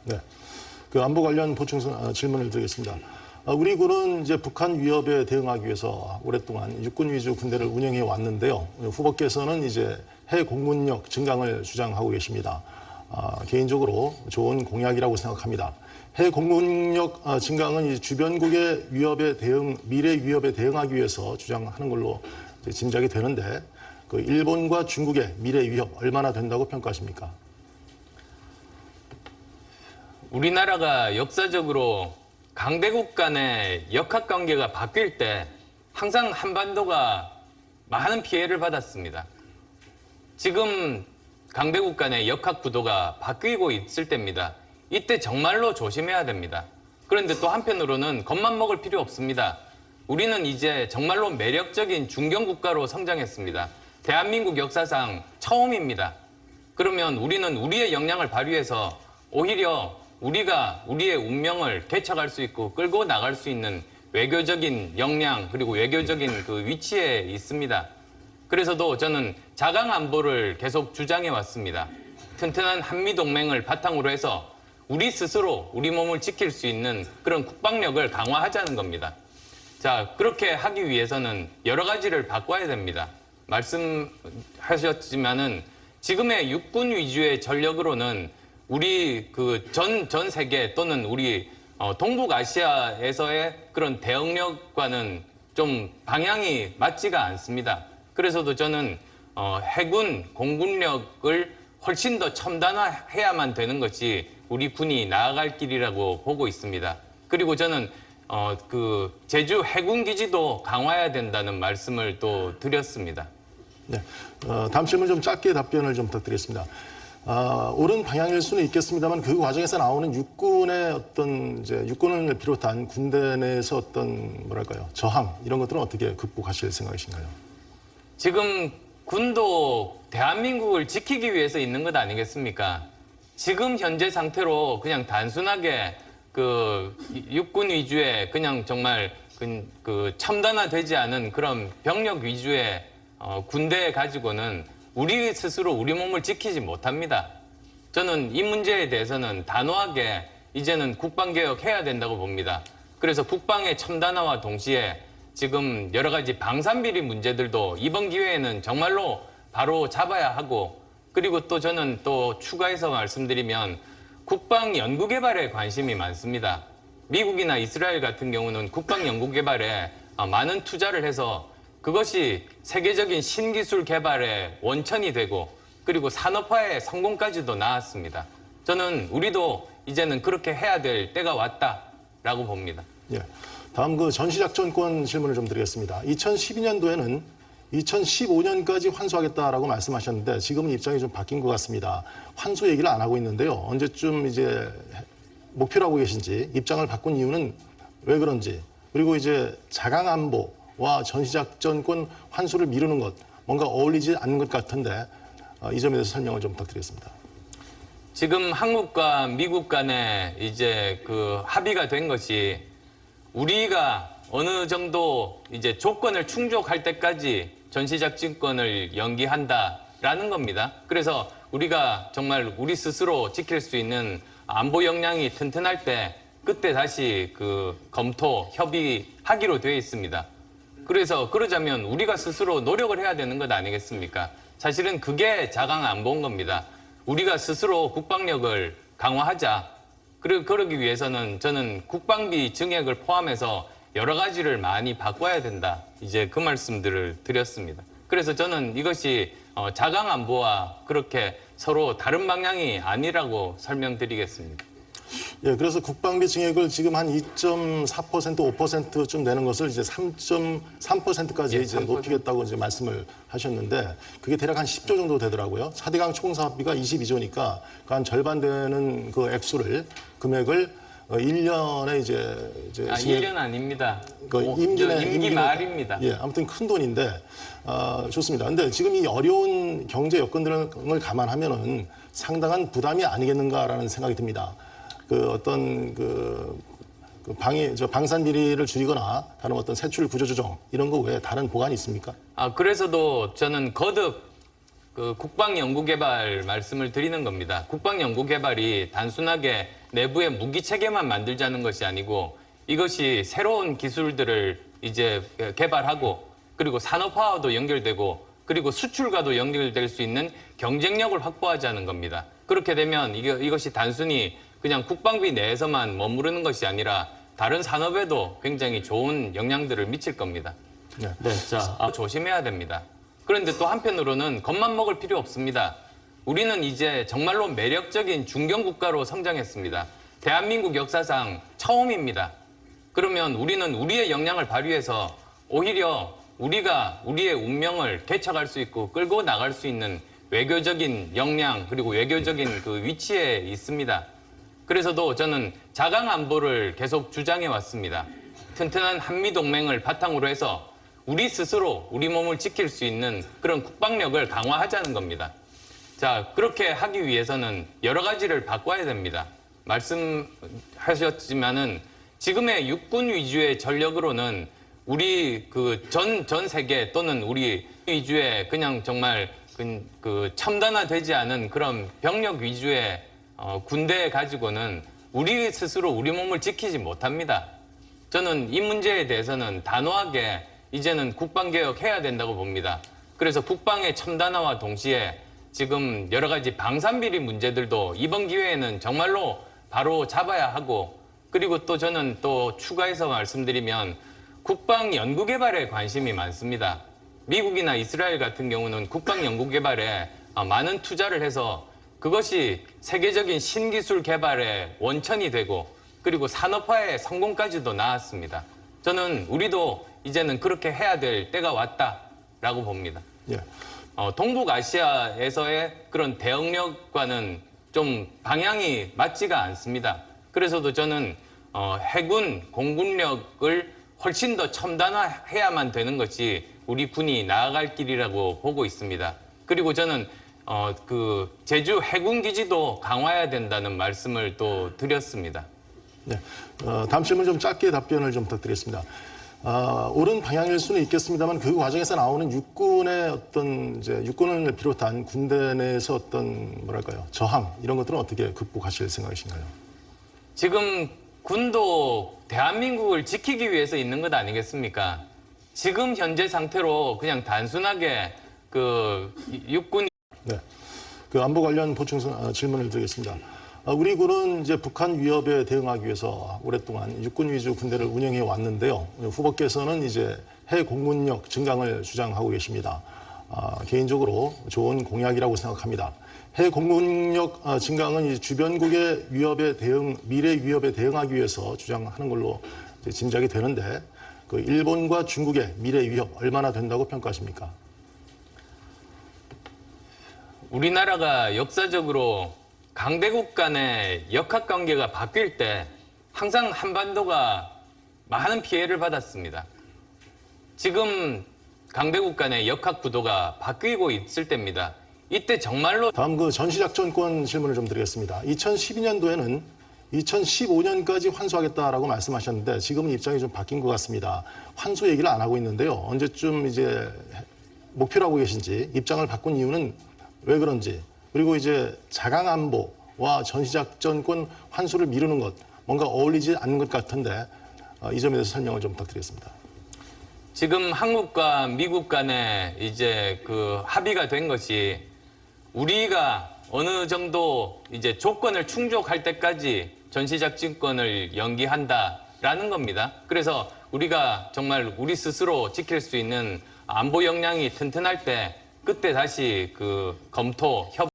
네. 그 안보 관련 보충 질문을 드리겠습니다. 우리 군은 이제 북한 위협에 대응하기 위해서 오랫동안 육군 위주 군대를 운영해 왔는데요. 후보께서는 이제 해 공군력 증강을 주장하고 계십니다. 개인적으로 좋은 공약이라고 생각합니다. 해 공군력 증강은 이제 주변국의 위협에 미래 위협에 대응하기 위해서 주장하는 걸로 이제 짐작이 되는데, 그 일본과 중국의 미래 위협 얼마나 된다고 평가하십니까? 우리나라가 역사적으로 강대국 간의 역학관계가 바뀔 때 항상 한반도가 많은 피해를 받았습니다. 지금 강대국 간의 역학구도가 바뀌고 있을 때입니다. 이때 정말로 조심해야 됩니다. 그런데 또 한편으로는 겁만 먹을 필요 없습니다. 우리는 이제 정말로 매력적인 중견국가로 성장했습니다. 대한민국 역사상 처음입니다. 그러면 우리는 우리의 역량을 발휘해서 오히려 우리가 우리의 운명을 개척할 수 있고 끌고 나갈 수 있는 외교적인 역량 그리고 외교적인 그 위치에 있습니다. 그래서도 저는 자강 안보를 계속 주장해 왔습니다. 튼튼한 한미동맹을 바탕으로 해서 우리 스스로 우리 몸을 지킬 수 있는 그런 국방력을 강화하자는 겁니다. 자, 그렇게 하기 위해서는 여러 가지를 바꿔야 됩니다. 말씀하셨지만은 지금의 육군 위주의 전력으로는 우리 그 전 세계 또는 우리 동북아시아에서의 그런 대응력과는 좀 방향이 맞지가 않습니다. 그래서도 저는 해군 공군력을 훨씬 더 첨단화해야만 되는 것이 우리 군이 나아갈 길이라고 보고 있습니다. 그리고 저는 그 제주 해군기지도 강화해야 된다는 말씀을 또 드렸습니다. 네, 다음 질문 좀 짧게 답변을 좀 부탁드리겠습니다. 옳은 방향일 수는 있겠습니다만 그 과정에서 나오는 육군의 어떤 이제 육군을 비롯한 군대 내에서 어떤 뭐랄까요 저항 이런 것들은 어떻게 극복하실 생각이신가요? 지금 군도 대한민국을 지키기 위해서 있는 것 아니겠습니까? 지금 현재 상태로 그냥 단순하게 그 육군 위주의 그냥 정말 그 첨단화되지 않은 그런 병력 위주의 군대 가지고는 우리 스스로 우리 몸을 지키지 못합니다. 저는 이 문제에 대해서는 단호하게 이제는 국방개혁 해야 된다고 봅니다. 그래서 국방의 첨단화와 동시에 지금 여러 가지 방산비리 문제들도 이번 기회에는 정말로 바로 잡아야 하고, 그리고 또 저는 또 추가해서 말씀드리면 국방 연구개발에 관심이 많습니다. 미국이나 이스라엘 같은 경우는 국방 연구개발에 많은 투자를 해서 그것이 세계적인 신기술 개발의 원천이 되고 그리고 산업화의 성공까지도 나왔습니다. 저는 우리도 이제는 그렇게 해야 될 때가 왔다라고 봅니다. 예. 다음 그 전시작전권 질문을 좀 드리겠습니다. 2012년도에는 2015년까지 환수하겠다라고 말씀하셨는데 지금은 입장이 좀 바뀐 것 같습니다. 환수 얘기를 안 하고 있는데요. 언제쯤 이제 목표로 하고 계신지, 입장을 바꾼 이유는 왜 그런지, 그리고 이제 자강안보와 전시작전권 환수를 미루는 것, 뭔가 어울리지 않는 것 같은데 이 점에 대해서 설명을 좀 부탁드리겠습니다. 지금 한국과 미국 간에 이제 그 합의가 된 것이 우리가 어느 정도 이제 조건을 충족할 때까지 전시작전권을 연기한다라는 겁니다. 그래서 우리가 정말 우리 스스로 지킬 수 있는 안보 역량이 튼튼할 때 그때 다시 그 검토, 협의하기로 되어 있습니다. 그래서 그러자면 우리가 스스로 노력을 해야 되는 것 아니겠습니까? 사실은 그게 자강 안보인 겁니다. 우리가 스스로 국방력을 강화하자. 그리고 그러기 위해서는 저는 국방비 증액을 포함해서 여러 가지를 많이 바꿔야 된다. 이제 그 말씀들을 드렸습니다. 그래서 저는 이것이 자강 안보와 그렇게 서로 다른 방향이 아니라고 설명드리겠습니다. 예, 그래서 국방비 증액을 지금 한 2.4%, 5%쯤 되는 것을 이제 3.3%까지 예, 이제 3%. 높이겠다고 이제 말씀을 하셨는데 그게 대략 한 10조 정도 되더라고요. 4대강 총사업비가 22조니까 그 한 절반 되는 그 액수를 금액을 1년에 이제 1년 아닙니다. 그 임기 말입니다. 예, 아무튼 큰 돈인데 좋습니다. 근데 지금 이 어려운 경제 여건들을 감안하면은 상당한 부담이 아니겠는가라는 생각이 듭니다. 그 어떤 방산 비리를 줄이거나 다른 어떤 세출 구조 조정 이런 거 외에 다른 보완이 있습니까? 그래서도 저는 거듭 그 국방연구개발 말씀을 드리는 겁니다. 국방연구개발이 단순하게 내부의 무기 체계만 만들자는 것이 아니고 이것이 새로운 기술들을 이제 개발하고 그리고 산업화와도 연결되고 그리고 수출과도 연결될 수 있는 경쟁력을 확보하자는 겁니다. 그렇게 되면 이것이 단순히 그냥 국방비 내에서만 머무르는 것이 아니라 다른 산업에도 굉장히 좋은 영향들을 미칠 겁니다. 네. 조심해야 됩니다. 그런데 또 한편으로는 겁만 먹을 필요 없습니다. 우리는 이제 정말로 매력적인 중견 국가로 성장했습니다. 대한민국 역사상 처음입니다. 그러면 우리는 우리의 역량을 발휘해서 오히려 우리가 우리의 운명을 개척할 수 있고 끌고 나갈 수 있는 외교적인 역량 그리고 외교적인 그 위치에 있습니다. 그래서도 저는 자강 안보를 계속 주장해 왔습니다. 튼튼한 한미 동맹을 바탕으로 해서 우리 스스로 우리 몸을 지킬 수 있는 그런 국방력을 강화하자는 겁니다. 자, 그렇게 하기 위해서는 여러 가지를 바꿔야 됩니다. 말씀하셨지만은 지금의 육군 위주의 전력으로는 우리 전 세계 또는 우리 위주의 그냥 정말 그 첨단화되지 않은 그런 병력 위주의 군대 가지고는 우리 스스로 우리 몸을 지키지 못합니다. 저는 이 문제에 대해서는 단호하게 이제는 국방개혁 해야 된다고 봅니다. 그래서 국방의 첨단화와 동시에 지금 여러 가지 방산비리 문제들도 이번 기회에는 정말로 바로 잡아야 하고 그리고 또 저는 또 추가해서 말씀드리면 국방 연구개발에 관심이 많습니다. 미국이나 이스라엘 같은 경우는 국방 연구개발에 많은 투자를 해서 그것이 세계적인 신기술 개발의 원천이 되고 그리고 산업화의 성공까지도 나왔습니다. 저는 우리도 이제는 그렇게 해야 될 때가 왔다라고 봅니다. 예. 동북아시아에서의 그런 대응력과는 좀 방향이 맞지가 않습니다. 그래서도 저는 해군, 공군력을 훨씬 더 첨단화해야만 되는 것이 우리 군이 나아갈 길이라고 보고 있습니다. 그리고 저는 그 제주 해군기지도 강화해야 된다는 말씀을 또 드렸습니다. 네. 다음 질문 좀 짧게 답변을 좀 부탁드리겠습니다. 옳은 방향일 수는 있겠습니다만 그 과정에서 나오는 육군의 어떤 이제 육군을 비롯한 군대 내에서 어떤 뭐랄까요 저항 이런 것들은 어떻게 극복하실 생각이신가요? 지금 군도 대한민국을 지키기 위해서 있는 것 아니겠습니까? 지금 현재 상태로 그냥 단순하게 그 육군 네. 그 안보 관련 보충 질문을 드리겠습니다. 우리 군은 이제 북한 위협에 대응하기 위해서 오랫동안 육군 위주 군대를 운영해 왔는데요. 후보께서는 이제 해 공군력 증강을 주장하고 계십니다. 개인적으로 좋은 공약이라고 생각합니다. 해 공군력 증강은 이제 주변국의 위협에 미래 위협에 대응하기 위해서 주장하는 걸로 이제 짐작이 되는데 그 일본과 중국의 미래 위협 얼마나 된다고 평가하십니까? 우리나라가 역사적으로 강대국 간의 역학관계가 바뀔 때 항상 한반도가 많은 피해를 받았습니다. 지금 강대국 간의 역학구도가 바뀌고 있을 때입니다. 이때 정말로 다음 그 전시작전권 질문을 좀 드리겠습니다. 2012년도에는 2015년까지 환수하겠다라고 말씀하셨는데 지금은 입장이 좀 바뀐 것 같습니다. 환수 얘기를 안 하고 있는데요. 언제쯤 이제 목표로 하고 계신지 입장을 바꾼 이유는 왜 그런지 그리고 이제 자강안보와 전시작전권 환수를 미루는 것 뭔가 어울리지 않는 것 같은데 이 점에 대해서 설명을 좀 부탁드리겠습니다. 지금 한국과 미국 간에 이제 그 합의가 된 것이 우리가 어느 정도 이제 조건을 충족할 때까지 전시작전권을 연기한다라는 겁니다. 그래서 우리가 정말 우리 스스로 지킬 수 있는 안보 역량이 튼튼할 때 그때 다시 그 검토, 협의